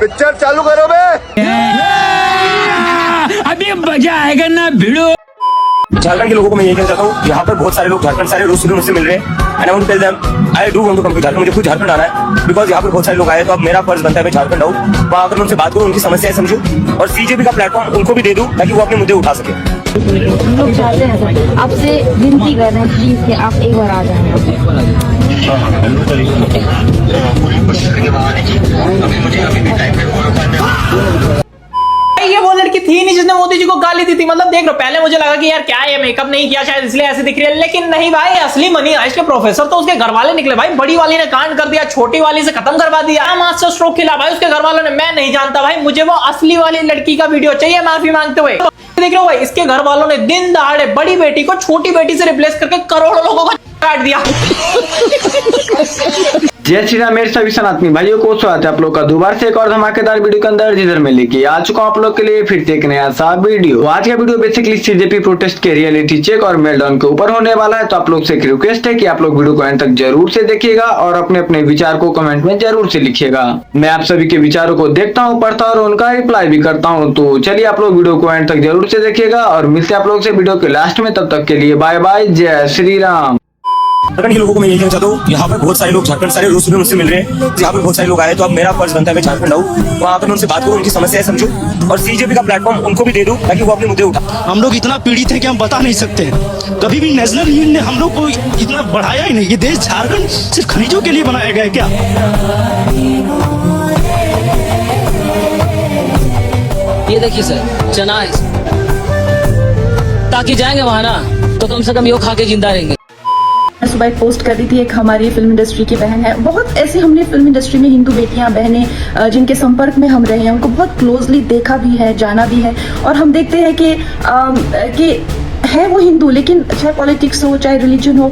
Picture चालू करो बे। अभी मजा आएगा ना भिड़ो। झारखंड के लोगों को मैं यही कहना चाहता हूँ, यहाँ पर बहुत सारे लोग झारखंड सारे रोज सुबह मुझसे मिल रहे हैं। And I want to tell them I do want to come to Jharkhand. मुझे खुद झारखंड आना है बिकॉज यहाँ पर बहुत सारे लोग आए, तो अब मेरा फर्ज बनता है मैं झारखंड आऊँ, वहाँ आकर मैं उनसे बात करूँ, उनकी समस्याएं समझूं और सीजेपी का प्लेटफॉर्म उनको भी दे दूँ ताकि वो अपने मुद्दे उठा सके। हम लोग चाहते हैं आपसे विनती कर रहे हैं प्लीज कि आप एक बार आ जाएं। ये वो लड़की थी नहीं जिसने मोदी जी को गाली दी थी। मतलब देख लो, पहले मुझे लगा कि यार क्या ये मेकअप नहीं किया शायद इसलिए ऐसे दिख रही है, लेकिन नहीं भाई, असली मनी आइस के प्रोफेसर तो उसके घर वाले निकले भाई। बड़ी वाली ने कांड कर दिया, छोटी वाली से खत्म करवा दिया, मास्टर स्ट्रोक खिला भाई उसके घर वालों ने। मैं नहीं जानता भाई, मुझे वो असली वाली लड़की का वीडियो चाहिए माफी मांगते हुए। देख रहे हो भाई, इसके घर वालों ने दिन दहाड़े बड़ी बेटी को छोटी बेटी से रिप्लेस करके करोड़ों लोगों को काट दिया। जय श्री राम मेरे सभी सनातनी भाइयों को स्वागत है आप लोग का दोबारा से एक और धमाकेदार वीडियो के अंदर, जिधर मैं लेके आ चुका हूं आप लोग के लिए फिर से एक नया सा वीडियो। आज का वीडियो बेसिकली सीजेपी प्रोटेस्ट के रियलिटी चेक और मेलडाउन के ऊपर होने वाला है। तो आप लोग से एक रिक्वेस्ट है कि आप लोग वीडियो को एंड तक जरूर से देखिएगा और अपने अपने विचार को कमेंट में जरूर से लिखिएगा। मैं आप सभी के विचारों को देखता हूँ, पढ़ता और उनका रिप्लाई भी करता हूँ। तो चलिए आप लोग वीडियो को एंड तक जरूर से देखिएगा और मिलते हैं आप लोग से वीडियो के लास्ट में। तब तक के लिए बाय बाय, जय श्री राम। झारखंड के लोगों को मैं यही कहना चाहता हूँ, यहाँ पर बहुत सारे लोग झारखंड सारे रोज सुबह मुझसे मिल रहे हैं। यहाँ पर बहुत सारे लोग आए, तो अब मेरा फर्ज बनता है मैं झारखंड आऊँ, वहाँ आकर मैं उनसे बात करूँ, उनकी समस्याएं समझूं और सीजेपी का प्लेटफॉर्म उनको भी दे दूँ ताकि वो अपने मुद्दे उठा। हम लोग इतना पीड़ित हैं कि हम बता नहीं सकते हैं। कभी भी नेशनल यूनियन ने हम लोग को इतना बढ़ाया ही नहीं। ये देश झारखंड सिर्फ खनिजों के लिए बनाया गया है क्या? ये देखिए सर, चना है, ताकि जाएंगे वहाँ ना तो कम से कम यो खा के जिंदा रहेंगे। सुबह एक पोस्ट कर दी थी, एक हमारी फिल्म इंडस्ट्री की बहन है, बहुत ऐसे हमने फिल्म इंडस्ट्री में हिंदू बेटियां बहनें जिनके संपर्क में हम रहे हैं, उनको बहुत क्लोजली देखा भी है, जाना भी है। और हम देखते हैं कि है वो हिंदू, लेकिन चाहे पॉलिटिक्स हो चाहे रिलीजन हो,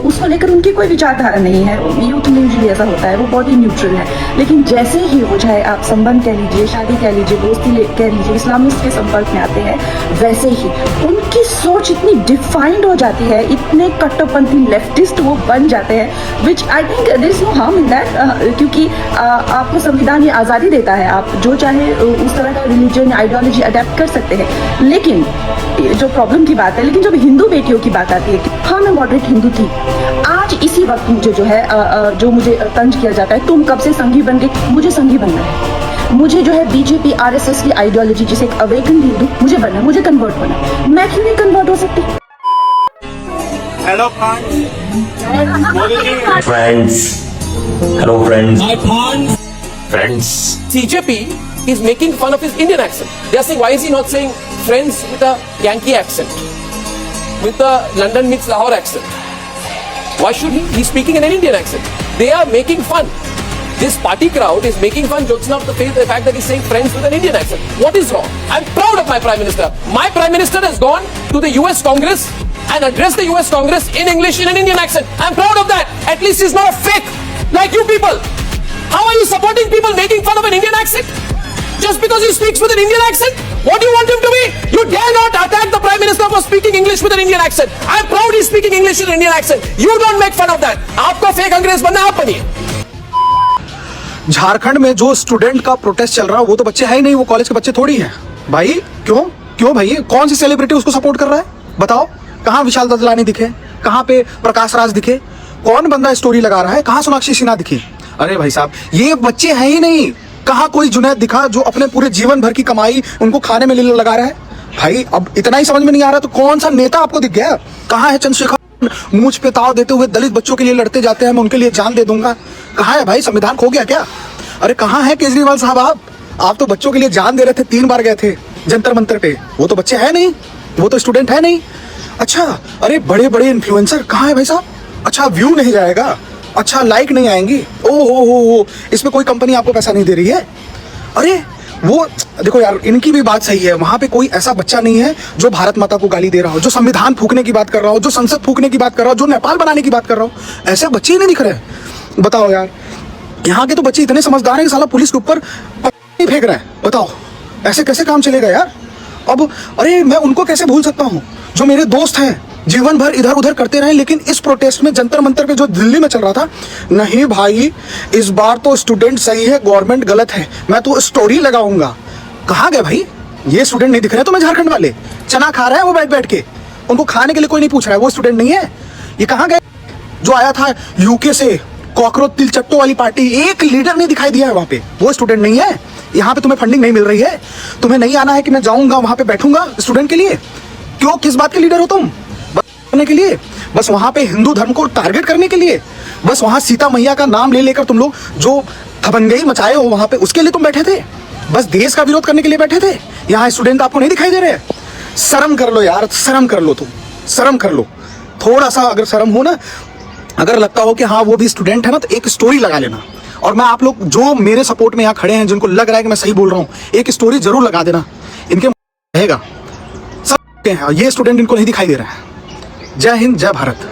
उसको लेकर उनकी कोई विचारधारा नहीं है। यूथ में यूजुअली ऐसा होता है, वो बहुत ही न्यूट्रल है। लेकिन जैसे ही हो, चाहे आप संबंध कह लीजिए, शादी कह लीजिए, दोस्ती कह लीजिए, इस्लामिस्ट के संपर्क में आते हैं, वैसे ही उनकी सोच इतनी डिफाइंड हो जाती है, इतने कट्टरपंथी लेफ्टिस्ट वो बन जाते हैं, which I think there is no harm in that, क्योंकि आपको संविधान ये आज़ादी देता है, आप जो चाहे उस तरह का रिलीजन आइडियोलॉजी अडेप्ट कर सकते हैं। लेकिन जो प्रॉब्लम की बात है, लेकिन जब हिंदू बेटियों की बात आती है कि हाँ मैं मॉडरेट हिंदू थी, आज इसी वक्त मुझे जो है जो मुझे तंज किया जाता है, तुम कब से संघी बन गई, मुझे संघी बनना है, मुझे जो है बीजेपी आरएसएस की आइडियोलॉजी जिसे एक अवेकन हिंदू मुझे बनना है, मुझे कन्वर्ट होना है। मैं क्यों नहीं कन्वर्ट हो सकती? Hello friends. CJP is making fun of his Indian accent. They are saying, why is he not saying friends with a Yankee accent, with a London meets Lahore accent? Why should he? He's speaking in an Indian accent. They are making fun. This party crowd is making fun, jokes of the fact that he's saying friends with an Indian accent. What is wrong? I'm proud of my Prime Minister. My Prime Minister has gone to the US Congress and addressed the US Congress in English in an Indian accent. I'm proud of that. At least he's not a fake like you people. How are you supporting people making fun of an Indian accent? Just because he speaks with an Indian accent? What do you want him to be? You dare not attack the Prime Minister for speaking English with an Indian accent. I'm proud he's speaking English with an Indian accent. You don't make fun of that. आपको fake अंग्रेज बनना, आप बनिए। झारखंड में जो student का protest चल रहा है वो तो बच्चे है ही नहीं, वो कॉलेज के बच्चे थोड़ी हैं भाई। क्यों भाई? कौन सी सेलिब्रिटी उसको सपोर्ट कर रहा है बताओ? कहाँ विशाल ददलानी दिखे, कहाँ पे प्रकाश राज दिखे, कौन बंदा स्टोरी लगा रहा है, कहाँ सोनाक्षी सिन्हा दिखी? अरे भाई साहब, ये बच्चे हैं ही नहीं। कहाँ कोई जुनैद दिखा जो अपने पूरे जीवन भर की कमाई उनको खाने में लगा रहा है? भाई अब इतना ही समझ में नहीं आ रहा तो कौन सा नेता आपको दिख गया? कहाँ है चंद्रशेखर, मूंछ पे ताव देते हुए दलित बच्चों के लिए लड़ते जाते हैं, मैं उनके लिए जान दे दूंगा? कहाँ है भाई? संविधान खो गया क्या? अरे कहाँ है केजरीवाल साहब? आप तो बच्चों के लिए जान दे रहे थे, 3 बार गए थे जंतर मंतर पे। वो तो बच्चे है नहीं, वो तो स्टूडेंट है नहीं। अच्छा, अरे बड़े बड़े इन्फ्लुएंसर कहाँ है भाई साहब? अच्छा, व्यू नहीं जाएगा, अच्छा लाइक नहीं आएंगी, ओ इसमें कोई कंपनी आपको पैसा नहीं दे रही है? अरे वो देखो यार, इनकी भी बात सही है। वहां पे कोई ऐसा बच्चा नहीं है जो भारत माता को गाली दे रहा हो, जो संविधान फूकने की बात कर रहा हो, जो संसद फूकने की बात कर रहा हो, जो नेपाल बनाने की बात कर रहा हो। ऐसे बच्चे ही नहीं दिख रहे। बताओ यार, यहाँ के तो बच्चे इतने समझदार हैं कि साला पुलिस के ऊपर नहीं फेंक रहे हैं। बताओ ऐसे कैसे काम चलेगा यार? अब अरे मैं उनको कैसे भूल सकता हूँ जो मेरे दोस्त हैं, जीवन भर इधर उधर करते रहे, लेकिन इस प्रोटेस्ट में जंतर मंतर पे जो दिल्ली में चल रहा था, नहीं भाई इस बार तो स्टूडेंट सही है, गवर्नमेंट गलत है, मैं तो स्टोरी लगाऊंगा। कहाँ गए भाई ये स्टूडेंट? नहीं दिख रहे तुम्हें झारखंड वाले? चना खा रहे हैं वो बैठ बैठ के, उनको खाने के लिए कोई नहीं पूछ रहा है, वो स्टूडेंट नहीं है। ये कहाँ गए? जो आया था यूके से कॉकरोच तिलचट्टो वाली पार्टी, एक लीडर नहीं दिखाई दिया है वहां पे, वो स्टूडेंट नहीं है। यहाँ पे तुम्हें फंडिंग नहीं मिल रही है, तुम्हें नहीं आना है कि मैं जाऊंगा वहां पे बैठूंगा स्टूडेंट के लिए? क्यों, किस बात के लीडर हो तुम? बस के लिए, बस वहां पे हिंदू धर्म को टारगेट करने के लिए, बस वहां सीता मैया का नाम ले लेकर तुम लोग जो थपंगई मचाए हो वहां पे, उसके लिए तुम बैठे थे? बस देश का विरोध करने के लिए बैठे थे? यहाँ स्टूडेंट आपको नहीं दिखाई दे रहे? शर्म कर लो यार, शर्म कर लो, तुम शर्म कर लो थोड़ा सा। अगर शर्म हो ना, अगर लगता हो कि हाँ वो भी स्टूडेंट है ना, तो एक स्टोरी लगा लेना। और मैं आप लोग जो मेरे सपोर्ट में यहाँ खड़े हैं, जिनको लग रहा है कि मैं सही बोल रहा हूँ, एक स्टोरी जरूर लगा देना, इनके रहेगा सब। ये स्टूडेंट इनको नहीं दिखाई दे रहा है। जय हिंद, जय भारत।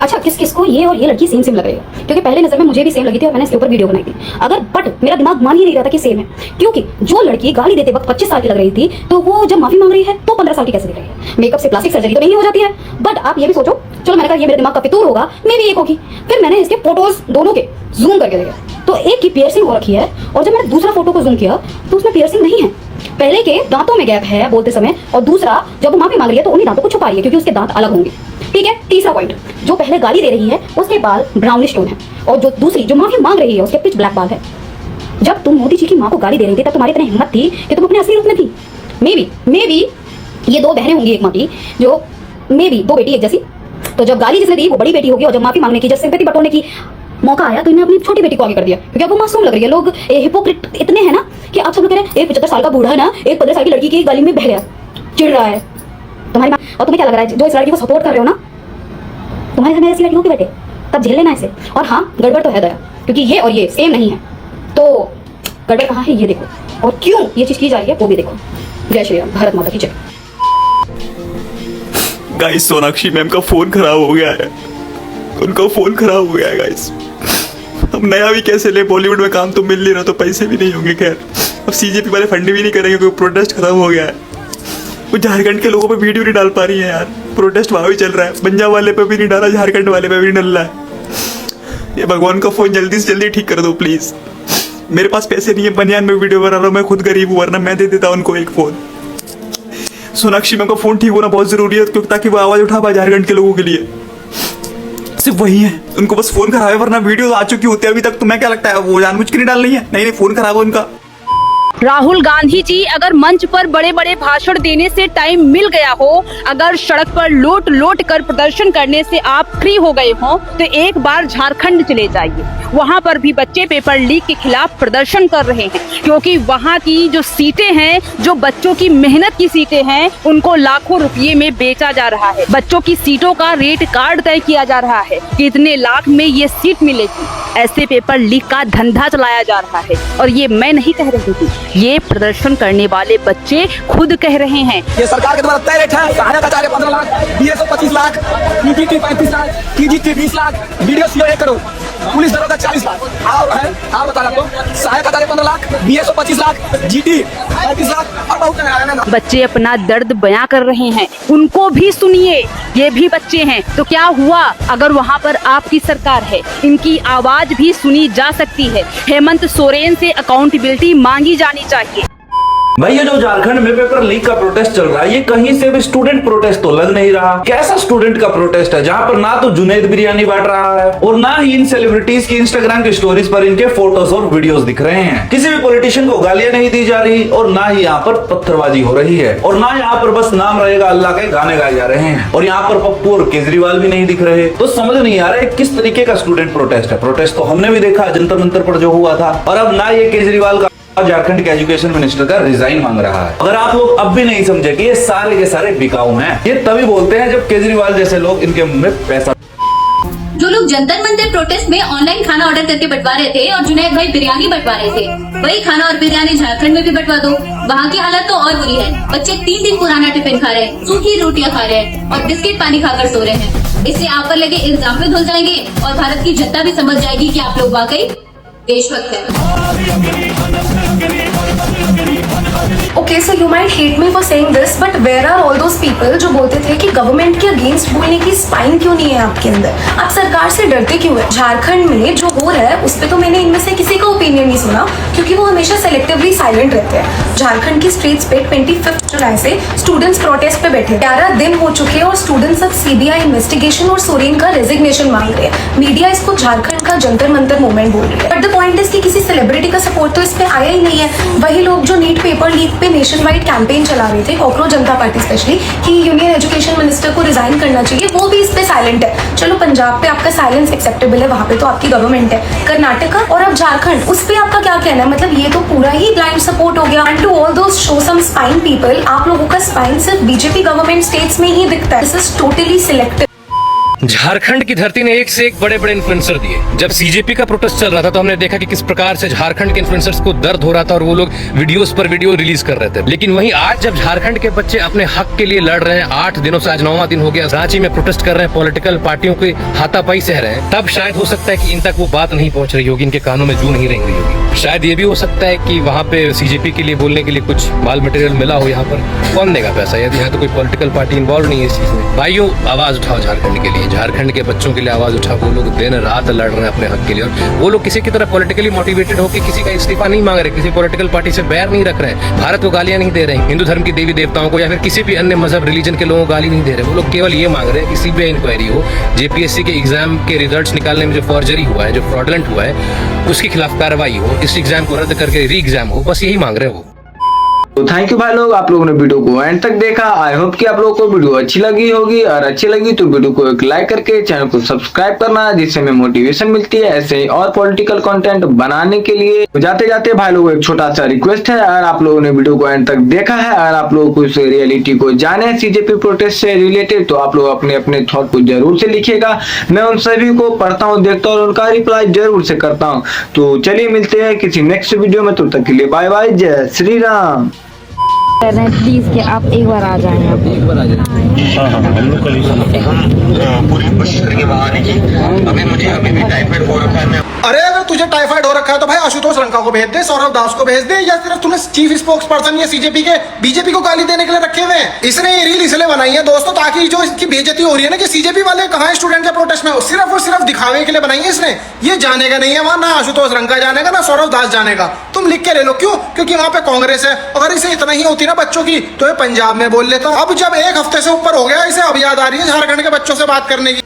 अच्छा, किस को ये और ये लड़की सेम लग रही है? क्योंकि पहले नजर में मुझे भी सेम लगी थी और मैंने इसके ऊपर वीडियो बनाई थी। अगर बट मेरा दिमाग मान ही नहीं रहा था कि सेम है, क्योंकि जो लड़की गाली देते वक्त 25 साल की लग रही थी, तो वो जब माफी मांग रही है तो 15 साल की कैसे दिख रही है? मेकअप से प्लास्टिक सर्जरी तो नहीं हो जाती है? बट आप ये भी सोचो, चलो मैंने कहा ये मेरे दिमाग का फितूर होगा, मे भी एक होगी। फिर मैंने इसके फोटोज दोनों के जूम करके देखा, तो एक की पियर्सिंग हो रखी है, और जब मैंने दूसरा फोटो को जूम किया तो उसमें पियर्सिंग नहीं है। पहले के दांतों में गैप है बोलते समय, और दूसरा जब वो माफी मांग रही है तो उन्हीं दांतों को छुपा रही है क्योंकि उसके दांत अलग होंगे। ठीक है, तीसरा पॉइंट, जो पहले गाली दे रही है उसके बाल ब्राउनिश टोन है, और जो दूसरी जो माफी मांग रही है उसके पिच ब्लैक बाल है। जब तुम मोदी जी की मां को गाली दे रही थी तब तुम्हारी इतनी हिम्मत थी कि तुम अपने असली रूप में थी। मे बी ये दो बहनें होंगी एक मां की, जो मे बी दो बेटी एक जैसी। तो जब गाली जिसने दी वो बड़ी बेटी होगी, और जब माफी मांगने की, जब सिंपैथी बटोरने की मौका आया तो इन्हें अपनी छोटी बेटी को आगे कर दिया, क्योंकि अब वो मासूम लग रही है। लोग हिपोक्रेट इतने हैं ना कि आप सब लोग कह रहे हैं एक 75 साल का बूढ़ा है ना, एक 15 साल की लड़की की गली में बह गया, चिढ़ रहा है तुम्हारी मां। और तुम्हें क्या लग रहा है, जो इस लड़की को सपोर्ट कर रहे हो ना, तुम्हारे घर में ऐसी लड़की होगी बेटे, तब झेल लेना इसे। और हाँ, गड़बड़ तो है दया, क्योंकि ये और ये सेम नहीं है, तो गड़बड़ कहाँ है ये देखो, और क्यों ये चीज की जा रही है वो भी देखो। जय श्री राम, भारत माता की जय। गाइस, सोनाक्षी मैम का फोन खराब हो गया है, उनका फोन खराब हो गया है गाइस। अब नया भी कैसे ले, बॉलीवुड में काम तो मिल नहीं रहा, तो पैसे भी नहीं होंगे। खैर, अब सीजेपी वाले फंड भी नहीं करेंगे क्योंकि प्रोटेस्ट खत्म हो गया है। वो झारखंड के लोगों पे वीडियो नहीं डाल पा रही है यार, प्रोटेस्ट वहां भी चल रहा है, पंजाब वाले पे भी नहीं डाला, झारखंड वाले पे भी नहीं डल रहा है। ये भगवान का फोन जल्दी से जल्दी ठीक कर दो प्लीज। मेरे पास पैसे नहीं है, बनियान में वीडियो बना रहा हूँ, मैं खुद गरीब हूँ, वरना मैं दे देता उनको एक फोन। सोनाक्षी मैम का फोन ठीक होना बहुत जरूरी है, क्योंकि ताकि वो आवाज उठा पाए झारखंड के लोगों के लिए। सिर्फ वही है, उनको बस फोन खराब है, वरना वीडियो आ चुकी होती है अभी तक। तुम्हें क्या लगता है वो जानबूझ के नहीं डाल रही है? नहीं, फोन खराब है उनका। राहुल गांधी जी, अगर मंच पर बड़े बड़े भाषण देने से टाइम मिल गया हो, अगर सड़क पर लोट लोट कर प्रदर्शन करने से आप फ्री हो गए हो, तो एक बार झारखंड चले जाइए। वहां पर भी बच्चे पेपर लीक के खिलाफ प्रदर्शन कर रहे हैं, क्योंकि वहां की जो सीटें हैं, जो बच्चों की मेहनत की सीटें हैं, उनको लाखों रुपये में बेचा जा रहा है। बच्चों की सीटों का रेट कार्ड तय किया जा रहा है कि इतने लाख में ये सीट मिलेगी। ऐसे पेपर लीक का धंधा चलाया जा रहा है, और ये मैं नहीं कह रही थी, ये प्रदर्शन करने वाले बच्चे खुद कह रहे हैं। ये सरकार के द्वारा तय रेट है, सहायक आचार्य 15 lakh, BSO 25 lakh, TTT 35 lakh, TGT 20 lakh, BDO 1 crore, police दरोगा 40 लाख। और बता रहा हूँ, सहायक आचार्य 15 लाख, बीएसओ 25 लाख, जीटी 35 लाख, और बहुत। बच्चे अपना दर्द बयां कर रहे हैं, उनको भी सुनिए, ये भी बच्चे हैं। तो क्या हुआ अगर वहाँ पर आपकी सरकार है? इनकी आवाज भी सुनी जा सकती है। हेमंत सोरेन से अकाउंटेबिलिटी मांगी जानी चाहिए। भाई, ये जो झारखंड में पेपर लीक का प्रोटेस्ट चल रहा है, ये कहीं से भी स्टूडेंट प्रोटेस्ट तो लग नहीं रहा। कैसा स्टूडेंट का प्रोटेस्ट है जहां पर ना तो जुनैद बिरयानी बांट रहा है, और ना ही इन सेलिब्रिटीज की इंस्टाग्राम की स्टोरीज पर इनके फोटोज और वीडियोस दिख रहे हैं। किसी भी पॉलिटिशियन को गालियां नहीं दी जा रही, और ना ही यहाँ पर पत्थरबाजी हो रही है, और ना यहाँ पर बस नाम रहेगा अल्लाह के गाने गाए जा रहे हैं, और यहाँ पर पप्पू और केजरीवाल भी नहीं दिख रहे। तो समझ नहीं आ रहा है किस तरीके का स्टूडेंट प्रोटेस्ट है। प्रोटेस्ट तो हमने भी देखा जंतर मंतर पर जो हुआ था, और अब ना ये केजरीवाल का झारखंड के एजुकेशन मिनिस्टर का रिजाइन मांग रहा है। अगर आप लोग अब भी नहीं समझे कि ये सारे के सारे बिकाऊ हैं, ये तभी बोलते हैं जब केजरीवाल जैसे लोग इनके मुंह में पैसा। जो लोग जंतर मंतर प्रोटेस्ट में ऑनलाइन खाना ऑर्डर करके बंटवा रहे थे और जुनैद भाई बिरयानी बंटवा रहे थे, वही खाना और बिरयानी झारखंड में भी बंटवा दो। वहाँ की हालत तो और बुरी है। बच्चे 3 दिन पुराना टिफिन खा रहे हैं, सूखी रोटियां खा रहे हैं और बिस्किट पानी खाकर सो रहे हैं। इससे आप पर लगे इल्जाम में धुल जाएंगे और भारत की जनता भी समझ जाएगी कि आप लोग वाकई देशभक्त हैं। Okay so you might hate me for saying this, but where are all those people जो बोलते थे कि गवर्नमेंट के अगेंस्ट बोलने की स्पाइन क्यों नहीं है आपके अंदर? आप सरकार से डरते क्यों है? झारखंड में जो हो रहा है उस पर तो मैंने इनमें से किसी का ओपिनियन नहीं सुना, क्योंकि वो हमेशा सेलेक्टिवली साइलेंट रहते हैं। झारखंड की स्ट्रीट्स पे 25 जुलाई से स्टूडेंट्स प्रोटेस्ट पे बैठे 11 दिन हो चुके हैं और स्टूडेंट्स अब सीबीआई इन्वेस्टिगेशन और सोरेन का रेजिग्नेशन मांग रहे हैं। मीडिया इसको झारखंड का जंतर मंतर मूवमेंट बोल रही है, बट द पॉइंट इज कि किसी सेलिब्रिटी का सपोर्ट तो इस पे आया ही नहीं है। वही लोग जो नीट पेपर लीक पे नेशन वाइड कैंपेन चला रहे थे, कॉकरोच जनता पार्टी स्पेशली, कि यूनियन एजुकेशन मिनिस्टर को रिजाइन करना चाहिए, वो भी इस पे साइलेंट है। चलो पंजाब पे आपका साइलेंस एक्सेप्टेबल है, वहां पे तो आपकी गवर्नमेंट है। कर्नाटका और अब झारखंड, उस पे आपका क्या कहना है? मतलब ये तो पूरा ही ब्लाइंड सपोर्ट हो गया। And to all those show some spine people, आप लोगों का स्पाइन सिर्फ बीजेपी गवर्नमेंट स्टेट्स में ही दिखता है। This is totally selective. Jharkhand की धरती ने एक से एक बड़े बड़े इन्फ्लुएंसर दिए। जब सीजेपी का प्रोटेस्ट चल रहा था तो हमने देखा कि किस प्रकार से झारखंड के इन्फ्लुएंसर्स को दर्द हो रहा था और वो लोग वीडियोस पर वीडियो रिलीज कर रहे थे। लेकिन वहीं आज जब झारखंड के बच्चे अपने हक के लिए लड़ रहे हैं, 8 दिनों से आज 9वां दिन हो गया, रांची में प्रोटेस्ट कर रहे हैं, पॉलिटिकल पार्टियों के हाथापाई सह रहे हैं, तब शायद हो सकता है कि इन तक वो बात नहीं पहुंच रही होगी, इनके कानों में जू नहीं रही होगी। शायद ये भी हो सकता है कि वहाँ पे सीजेपी के लिए बोलने के लिए कुछ माल मटेरियल मिला हो। यहाँ पर कौन देगा पैसा यदि यहाँ तो कोई पॉलिटिकल पार्टी इन्वॉल्व नहीं है इस चीज में। भाइयों, आवाज उठाओ झारखंड के लिए, झारखंड के बच्चों के लिए आवाज उठाओ। वो लोग दिन रात लड़ रहे हैं अपने हक के लिए, और वो लोग किसी की तरह पॉलिटिकली मोटिवेटेड होकर किसी का इस्तीफा नहीं मांग रहे, किसी पॉलिटिकल पार्टी से बैर नहीं रख रहे हैं, भारत को गालियां नहीं दे रहे हैं, हिंदू धर्म की देवी देवताओं को या फिर किसी भी अन्य मजहब रिलीजन के लोगों को गाली नहीं दे रहे। वो लोग केवल ये मांग रहे हैं कि सीबीआई इंक्वायरी हो, जेपीएससी के एग्जाम के रिजल्ट्स निकालने में जो फॉर्जरी हुआ है, जो फ्रॉडलेंट हुआ है, उसके खिलाफ कार्रवाई हो, इस एग्जाम को रद्द करके री एग्जाम हो, बस यही मांग रहे हो। तो थैंक यू भाई लोग, आप लोगों ने वीडियो को एंड तक देखा। आई होप कि आप लोगों को वीडियो अच्छी लगी होगी, और अच्छी लगी तो वीडियो को एक लाइक करके चैनल को सब्सक्राइब करना, जिससे हमें मोटिवेशन मिलती है ऐसे ही और पॉलिटिकल कंटेंट बनाने के लिए। तो जाते जाते भाई लोगों एक छोटा सा रिक्वेस्ट है, अगर आप लोगों ने वीडियो को एंड तक देखा है, अगर आप लोगों को इस रियलिटी को जाने सीजेपी प्रोटेस्ट से रिलेटेड, तो आप लोग अपने अपने थॉट को जरूर से लिखिएगा। मैं उन सभी को पढ़ता हूँ, देखता हूँ और उनका रिप्लाई जरूर से करता हूँ। तो चलिए मिलते हैं किसी नेक्स्ट वीडियो में, तब तक के लिए बाय बाय, जय श्री राम। कर रहे हैं प्लीज कि आप एक बार आ जाएं। एक बार आ जाए। हम लोग हम पूरी कोशिश करेंगे वहाँ आने की। अभी मुझे अभी भी टाइफाइड हो रखा है। अरे अगर तुझे टाइफाइड हो रखा है तो भाई आशुतोष रंका को भेज दे, सौरभ दास को भेज दे, या सिर्फ तूने चीफ स्पोक्स पर्सन या सीजेपी के बीजेपी को गाली देने के लिए रखे हुए हैं। इसने ये रील इसलिए बनाई है दोस्तों, ताकि जो इसकी बेइज्जती हो रही है ना कि सीजेपी वाले कहाँ है स्टूडेंट के प्रोटेस्ट में, सिर्फ और सिर्फ दिखावे के लिए बनाई है इसने। ये जानेगा नहीं है वहां, ना आशुतोष रंका जानेगा ना सौरभ दास जानेगा। तुम लिख के ले लो, क्यों? क्योंकि वहां पे कांग्रेस है। अगर इसे इतना ही होती ना बच्चों की तो ये पंजाब में बोल लेता। अब जब एक हफ्ते से ऊपर हो गया इसे अब याद आ रही है झारखंड के बच्चों से बात करने की।